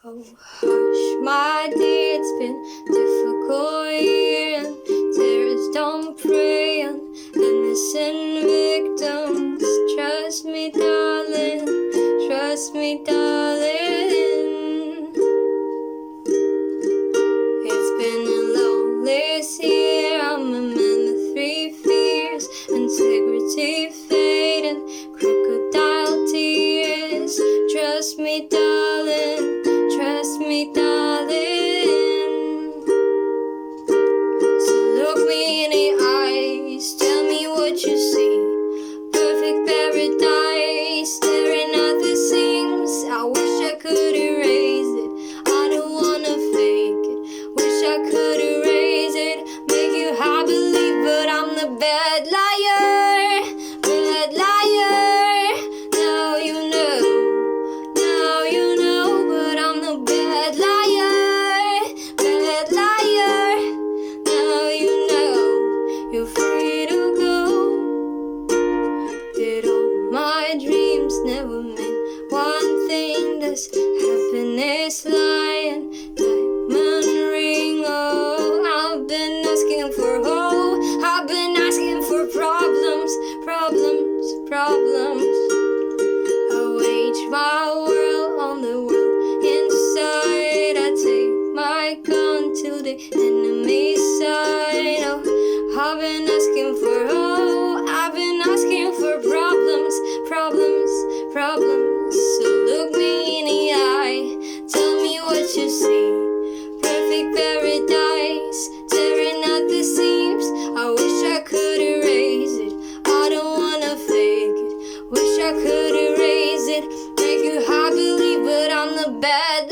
Oh, hush, my dear, it's been difficult year, and terrorists don't prey on innocent victims. Trust me, darling, trust me, darling. It's been a lonely year, I'm a man with 3 fears: integrity, fate, and crocodile tears. Trust me, darling, trust me, darling. So look me in the eyes, tell me what you see. Perfect paradise, staring at the seams. I wish I could erase it, I don't wanna fake it. Wish I could erase it, make you hard believe, but I'm the bad liar, bad liar. Now you know, now you know, but I'm the bad liar, bad liar. Now you know, you're free to go. Did all my dreams never mean one thing? Does happiness lie in diamond ring? Oh, I've been asking for hope, I've been asking for problems, problems, problems. I wage my world on the world inside. I take my gun to the enemy's side. Oh, I've been asking for hope, I've been asking for problems, problems, problems. So look me in the eye, tell me what you see. Perfect paradise, tearing at the seams. I wish I could erase it, I don't wanna fake it. Wish I could erase it, make you hard believe, but I'm the bad